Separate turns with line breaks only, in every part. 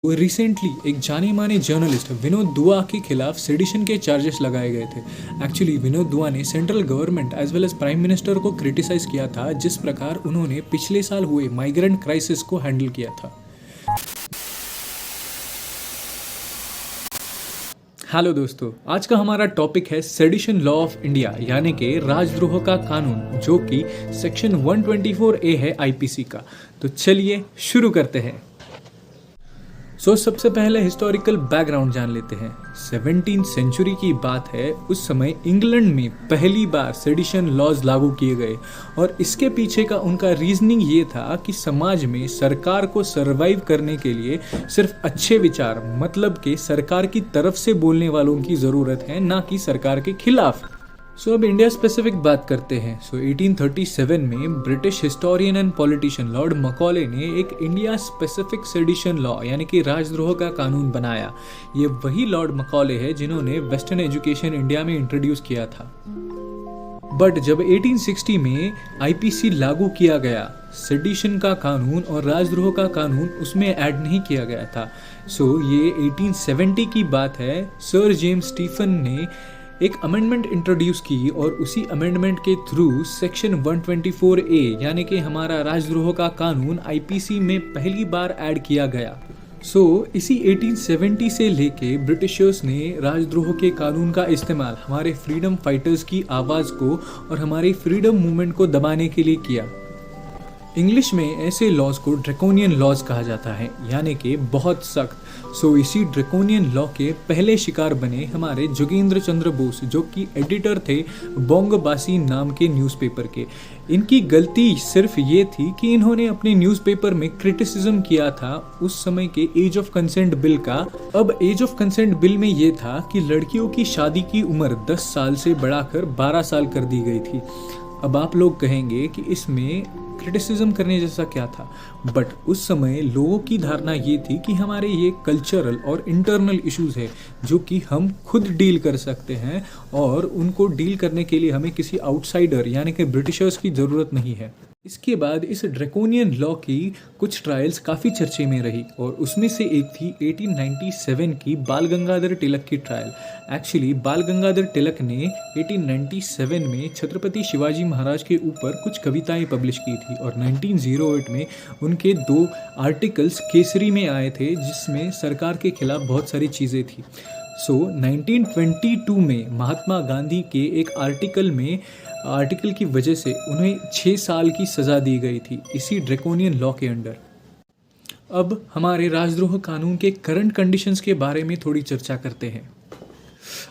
Recently एक जाने माने जर्नलिस्ट विनोद दुआ के खिलाफ सेडिशन के चार्जेस लगाए गए थे। एक्चुअली विनोद दुआ ने central government as well as prime minister को क्रिटिसाइज किया था जिस प्रकार उन्होंने पिछले साल हुए माइग्रेंट क्राइसिस को हैंडल किया था। हेलो दोस्तों, आज का हमारा टॉपिक है सेडिशन लॉ ऑफ इंडिया यानी कि राजद्रोह का कानून, जो कि सेक्शन 124A है आईपीसी का। तो चलिए शुरू करते हैं। सबसे पहले हिस्टोरिकल बैकग्राउंड जान लेते हैं। 17th सेंचुरी की बात है। उस समय इंग्लैंड में पहली बार सेडिशन लॉज लागू किए गए और इसके पीछे का उनका रीजनिंग ये था कि समाज में सरकार को सरवाइव करने के लिए सिर्फ अच्छे विचार, मतलब कि सरकार की तरफ से बोलने वालों की ज़रूरत है, ना कि सरकार के खिलाफ। अब इंडिया स्पेसिफिक बात करते हैं। 1837 में British historian and politician lord Macaulay ने एक इंडिया स्पेसिफिक सेडिशन लॉ यानी कि राजद्रोह का कानून बनाया। ये वही लॉर्ड मकॉले है जिन्होंने वेस्टर्न एजुकेशन इंडिया में इंट्रोड्यूस किया था। बट जब 1860 में आईपीसी लागू किया गया, सेडिशन का कानून और राजद्रोह का कानून उसमें ऐड नहीं किया गया था। ये 1870 की बात है। सर जेम्स स्टीफन ने एक अमेंडमेंट इंट्रोड्यूस की और उसी अमेंडमेंट के थ्रू सेक्शन 124A यानी कि हमारा राजद्रोह का कानून आईपीसी में पहली बार ऐड किया गया। इसी 1870 से लेके ब्रिटिशर्स ने राजद्रोह के कानून का इस्तेमाल हमारे फ्रीडम फाइटर्स की आवाज़ को और हमारी फ्रीडम मूवमेंट को दबाने के लिए किया। इंग्लिश में ऐसे लॉज को ड्रैकोनियन लॉज कहा जाता है, यानी कि बहुत सख्त। इसी ड्रैकोनियन लॉ के पहले शिकार बने हमारे जोगेंद्र चंद्र बोस, जो कि एडिटर थे बोंगबासी नाम के न्यूज़पेपर के। इनकी गलती सिर्फ ये थी कि इन्होंने अपने न्यूज़पेपर में क्रिटिसिज्म किया था उस समय के एज ऑफ कंसेंट बिल का। अब एज ऑफ कंसेंट बिल में ये था कि लड़कियों की शादी की उम्र 10 साल से बढ़ाकर 12 साल कर दी गई थी। अब आप लोग कहेंगे कि इसमें क्रिटिसिज्म करने जैसा क्या था, बट उस समय लोगों की धारणा ये थी कि हमारे ये कल्चरल और इंटरनल इश्यूज है जो कि हम खुद डील कर सकते हैं और उनको डील करने के लिए हमें किसी आउटसाइडर यानी कि ब्रिटिशर्स की ज़रूरत नहीं है। इसके बाद इस ड्रैकोनियन लॉ की कुछ ट्रायल्स काफ़ी चर्चे में रही और उसमें से एक थी 1897 की बाल गंगाधर तिलक की ट्रायल। एक्चुअली बाल गंगाधर तिलक ने 1897 में छत्रपति शिवाजी महाराज के ऊपर कुछ कविताएं पब्लिश की थी और 1908 में उनके 2 आर्टिकल्स केसरी में आए थे जिसमें सरकार के खिलाफ बहुत सारी चीज़ें थी। 1922 में महात्मा गांधी के एक आर्टिकल की वजह से उन्हें 6 साल की सज़ा दी गई थी इसी ड्रैकोनियन लॉ के अंडर। अब हमारे राजद्रोह कानून के करंट कंडीशंस के बारे में थोड़ी चर्चा करते हैं।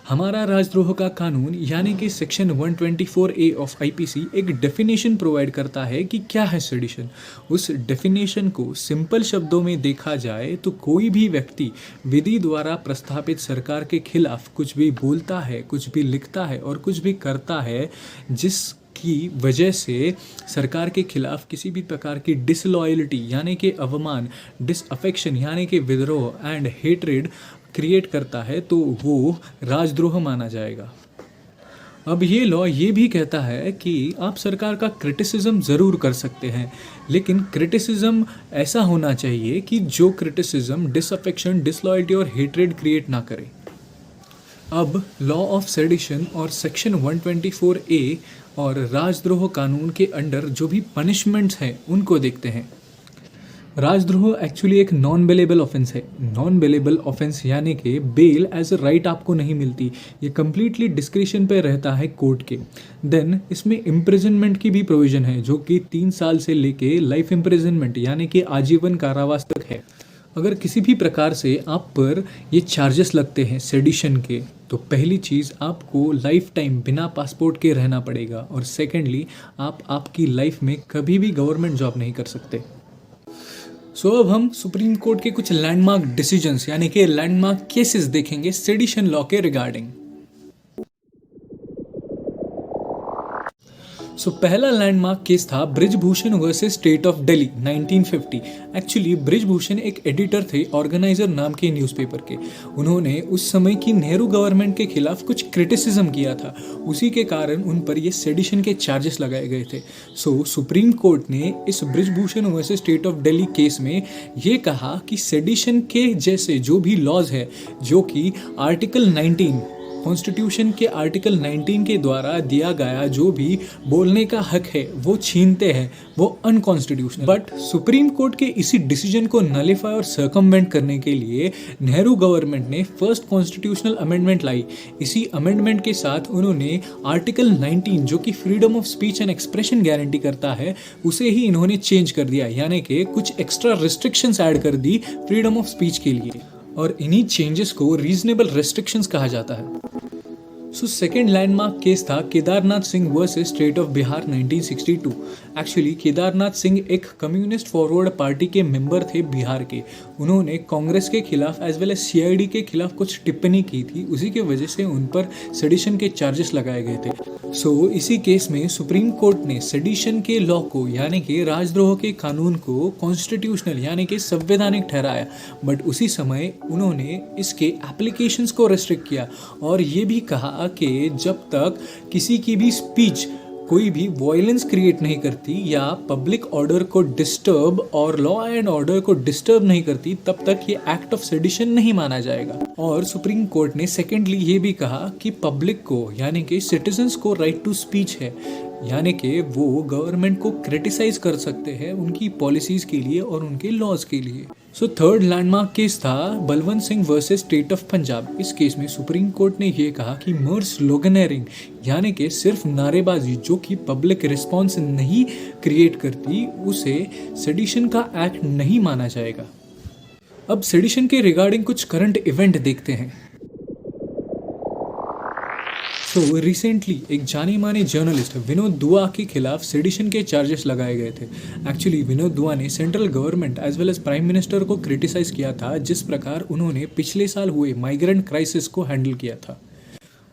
हमारा राजद्रोह का कानून यानी कि सेक्शन 124A ऑफ आईपीसी एक डेफिनेशन प्रोवाइड करता है कि क्या है सेडिशन। उस डेफिनेशन को सिंपल शब्दों में देखा जाए तो कोई भी व्यक्ति विधि द्वारा प्रस्थापित सरकार के खिलाफ कुछ भी बोलता है, कुछ भी लिखता है और कुछ भी करता है जिसकी वजह से सरकार के खिलाफ किसी भी प्रकार की डिसलॉयल्टी यानी कि अवमान, डिसअफेक्शन यानी कि विद्रोह एंड हेट्रेड क्रिएट करता है, तो वो राजद्रोह माना जाएगा। अब ये लॉ ये भी कहता है कि आप सरकार का क्रिटिसिज्म ज़रूर कर सकते हैं, लेकिन क्रिटिसिज्म ऐसा होना चाहिए कि जो क्रिटिसिज्म डिसअफेक्शन, डिसलॉयल्टी और हेट्रेड क्रिएट ना करे। अब लॉ ऑफ सेडिशन और सेक्शन 124A और राजद्रोह कानून के अंडर जो भी पनिशमेंट्स हैं उनको देखते हैं। राजद्रोह एक्चुअली एक नॉन बेलेबल ऑफेंस है। नॉन बेलेबल ऑफेंस यानी कि बेल एज अ राइट आपको नहीं मिलती, ये कम्प्लीटली डिस्क्रिशन पे रहता है कोर्ट के। देन इसमें इम्प्रिजनमेंट की भी प्रोविज़न है जो कि 3 साल से लेके लाइफ इम्प्रिजनमेंट यानी कि आजीवन कारावास तक है। अगर किसी भी प्रकार से आप पर ये चार्जेस लगते हैं सेडिशन के, तो पहली चीज़ आपको लाइफ टाइम बिना पासपोर्ट के रहना पड़ेगा और सेकेंडली आप आपकी लाइफ में कभी भी गवर्नमेंट जॉब नहीं कर सकते। अब हम सुप्रीम कोर्ट के कुछ लैंडमार्क डिसीजंस यानी कि लैंडमार्क केसेस देखेंगे सेडिशन लॉ के रिगार्डिंग। सो पहला लैंडमार्क केस था Brijbhushan versus state of Delhi 1950। Actually Brijbhushan एक एडिटर थे ऑर्गेनाइजर नाम के न्यूज़पेपर के। उन्होंने उस समय की नेहरू गवर्नमेंट के खिलाफ कुछ क्रिटिसिज्म किया था, उसी के कारण उन पर ये सेडिशन के चार्जेस लगाए गए थे। सो सुप्रीम कोर्ट ने इस Brijbhushan versus state of Delhi case में ये कहा कि सेडिशन के जैसे जो भी लॉज है, जो कि आर्टिकल 19 कॉन्स्टिट्यूशन के आर्टिकल 19 के द्वारा दिया गया जो भी बोलने का हक है वो छीनते हैं, वो अनकॉन्स्टिट्यूशनल। बट सुप्रीम कोर्ट के इसी डिसीजन को नलिफाई और सर्कमवेंट करने के लिए नेहरू गवर्नमेंट ने फर्स्ट कॉन्स्टिट्यूशनल अमेंडमेंट लाई। इसी अमेंडमेंट के साथ उन्होंने आर्टिकल 19 जो कि freedom of speech and expression guarantee करता है, उसे ही इन्होंने चेंज कर दिया, यानी कि कुछ एक्स्ट्रा रिस्ट्रिक्शंस ऐड कर दी फ्रीडम ऑफ स्पीच के लिए, और इन्हीं चेंजेस को रीजनेबल रेस्ट्रिक्शंस कहा जाता है। सो सेकेंड लैंडमार्क केस था Kedarnath Singh versus state of Bihar 1962। Actually Kedarnath Singh एक कम्युनिस्ट फॉरवर्ड पार्टी के मेंबर थे बिहार के। उन्होंने कांग्रेस के खिलाफ एज वेल एज सीआईडी के खिलाफ कुछ टिप्पणी की थी, उसी की वजह से उन पर सेडिशन के चार्जेस लगाए गए थे। सो इसी केस में सुप्रीम कोर्ट ने सेडिशन के लॉ को यानी कि राजद्रोह के कानून को कॉन्स्टिट्यूशनल यानी कि संवैधानिक ठहराया, बट उसी समय उन्होंने इसके एप्लीकेशंस को रेस्ट्रिक्ट किया और ये भी कहा कि जब तक किसी की भी स्पीच कोई भी वॉयलेंस क्रिएट नहीं करती या पब्लिक ऑर्डर को डिस्टर्ब और लॉ एंड ऑर्डर को डिस्टर्ब नहीं करती, तब तक ये एक्ट ऑफ सेडिशन नहीं माना जाएगा। और सुप्रीम कोर्ट ने सेकेंडली ये भी कहा कि पब्लिक को यानी कि सिटीजन्स को राइट टू स्पीच है, यानी कि वो गवर्नमेंट को क्रिटिसाइज कर सकते हैं उनकी पॉलिसीज के लिए और उनके लॉज के लिए। सो थर्ड लैंडमार्क केस था Balwant Singh versus state of Punjab. इस केस में सुप्रीम कोर्ट ने ये कहा कि मर्ड स्लोगनरिंग यानी कि सिर्फ नारेबाजी जो कि पब्लिक रिस्पॉन्स नहीं क्रिएट करती, उसे सेडिशन का एक्ट नहीं माना जाएगा। अब सेडिशन के रिगार्डिंग कुछ करंट इवेंट देखते हैं। सो रिसेंटली एक जाने माने जर्नलिस्ट विनोद दुआ के खिलाफ सेडिशन के चार्जेस लगाए गए थे। एक्चुअली विनोद दुआ ने central government as well as prime minister को क्रिटिसाइज किया था जिस प्रकार उन्होंने पिछले साल हुए माइग्रेंट क्राइसिस को हैंडल किया था।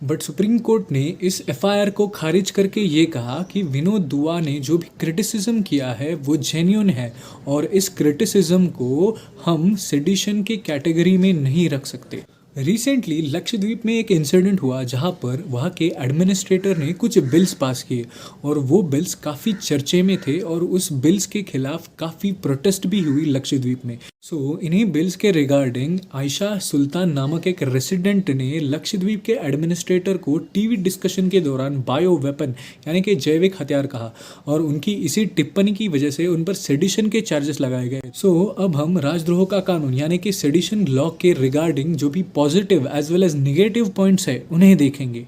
बट सुप्रीम कोर्ट ने इस एफआईआर को खारिज करके ये कहा कि विनोद दुआ ने जो भी क्रिटिसिज्म किया है वो जेन्युइन है और इस क्रिटिसिज्म को हम सेडिशन के कैटेगरी में नहीं रख सकते। रिसेंटली लक्षद्वीप में एक इंसिडेंट हुआ जहां पर वहां के एडमिनिस्ट्रेटर ने कुछ बिल्स पास किए और वो बिल्स काफ़ी चर्चे में थे और उस बिल्स के खिलाफ काफ़ी प्रोटेस्ट भी हुई लक्षद्वीप में। सो इन्हीं बिल्स के रिगार्डिंग आयशा सुल्तान नामक एक रेसिडेंट ने लक्षद्वीप के एडमिनिस्ट्रेटर को टीवी डिस्कशन के दौरान बायो वेपन यानी कि जैविक हथियार कहा और उनकी इसी टिप्पणी की वजह से उन पर सेडिशन के चार्जेस लगाए गए। सो अब हम राजद्रोह का कानून यानी कि सेडिशन लॉ के रिगार्डिंग जो भी positive as well as negative points है उन्हें देखेंगे।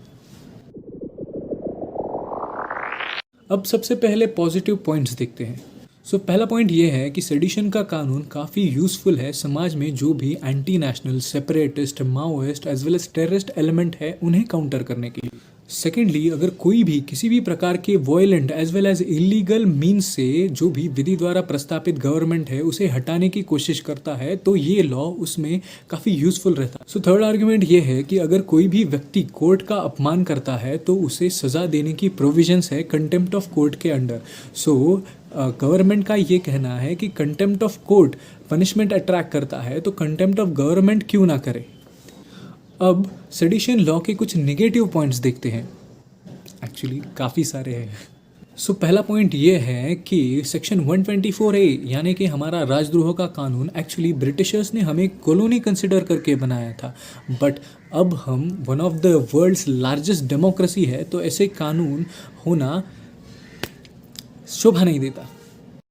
अब सबसे पहले पॉजिटिव पॉइंट्स देखते हैं। सो पहला पॉइंट ये है कि सेडिशन का कानून काफ़ी यूज़फुल है समाज में जो भी anti national, separatist, Maoist as well as terrorist element है उन्हें काउंटर करने के लिए। सेकेंडली, अगर कोई भी किसी भी प्रकार के violent as well as illegal means से जो भी विधि द्वारा प्रस्तापित गवर्नमेंट है उसे हटाने की कोशिश करता है तो ये लॉ उसमें काफ़ी यूज़फुल रहता है। सो थर्ड आर्ग्यूमेंट ये है कि अगर कोई भी व्यक्ति कोर्ट का अपमान करता है तो उसे सज़ा देने की प्रोविजंस है कंटेम्प्ट ऑफ कोर्ट के अंडर। सो गवर्नमेंट का ये कहना है कि contempt of court punishment attract करता है तो कंटेम्प्ट ऑफ गवर्नमेंट क्यों ना करे। अब सेडिशन लॉ के कुछ नेगेटिव पॉइंट्स देखते हैं। एक्चुअली काफ़ी सारे हैं। सो पहला पॉइंट ये है कि सेक्शन 124A यानी कि हमारा राजद्रोह का कानून एक्चुअली ब्रिटिशर्स ने हमें कॉलोनी कंसिडर करके बनाया था, बट अब हम one of the world's largest democracy है तो ऐसे कानून होना शोभा नहीं देता।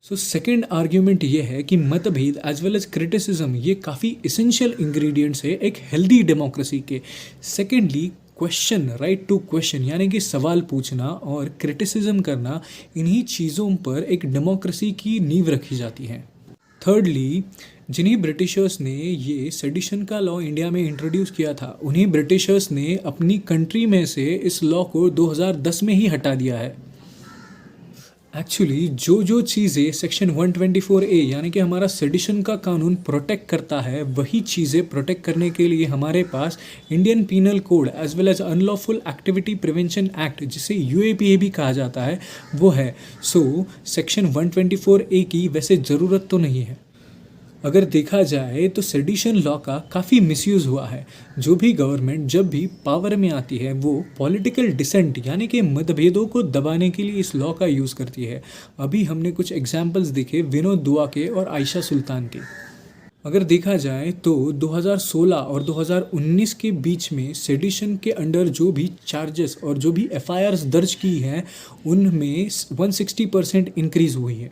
सो सेकेंड आर्ग्यूमेंट ये है कि मतभेद एज वेल एज क्रिटिसिज्म ये काफ़ी इसेंशियल इंग्रेडिएंट्स है एक हेल्दी डेमोक्रेसी के। Secondly, question, right to question यानी कि सवाल पूछना और क्रिटिसिज्म करना, इन्हीं चीज़ों पर एक डेमोक्रेसी की नींव रखी जाती है। थर्डली, जिन्हीं ब्रिटिशर्स ने ये सेडिशन का लॉ इंडिया में इंट्रोड्यूस किया था उन्हीं ब्रिटिशर्स ने अपनी कंट्री में से इस लॉ को 2010 में ही हटा दिया है। एक्चुअली जो जो चीज़ें सेक्शन 124A यानी कि हमारा सेडिशन का कानून प्रोटेक्ट करता है, वही चीज़ें प्रोटेक्ट करने के लिए हमारे पास Indian penal code as well as unlawful activity prevention act, जिसे यूएपीए भी कहा जाता है, वो है। सो सेक्शन 124A की वैसे ज़रूरत तो नहीं है। अगर देखा जाए तो सेडिशन लॉ का काफ़ी मिसयूज़ हुआ है। जो भी गवर्नमेंट जब भी पावर में आती है, वो पॉलिटिकल डिसेंट यानी कि मतभेदों को दबाने के लिए इस लॉ का यूज़ करती है। अभी हमने कुछ एग्जाम्पल्स देखे विनोद दुआ के और आयशा सुल्तान के। अगर देखा जाए तो 2016 और 2019 के बीच में सेडिशन के अंडर जो भी चार्जेस और जो भी एफआईआर्स दर्ज की हैं, उनमें 160% इंक्रीज़ हुई है।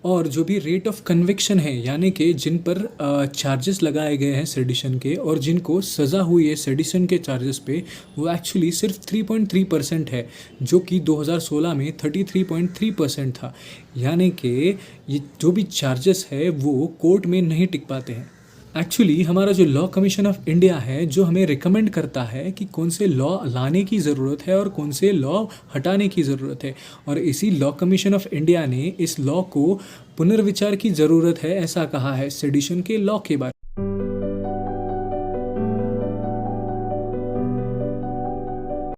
और जो भी रेट ऑफ कन्विक्शन है यानी कि जिन पर चार्जेस लगाए गए हैं सेडिशन के और जिनको सज़ा हुई है सेडिशन के चार्जेस पे, वो एक्चुअली सिर्फ 3.3% है, जो कि 2016 में 33.3% था। यानी कि ये जो भी चार्जेस है वो कोर्ट में नहीं टिक पाते हैं। एक्चुअली हमारा जो लॉ कमीशन ऑफ इंडिया है, जो हमें रिकमेंड करता है कि कौन से लॉ लाने की ज़रूरत है और कौन से लॉ हटाने की ज़रूरत है, और इसी लॉ कमीशन ऑफ इंडिया ने इस लॉ को पुनर्विचार की ज़रूरत है ऐसा कहा है सेडिशन के लॉ के बारे में।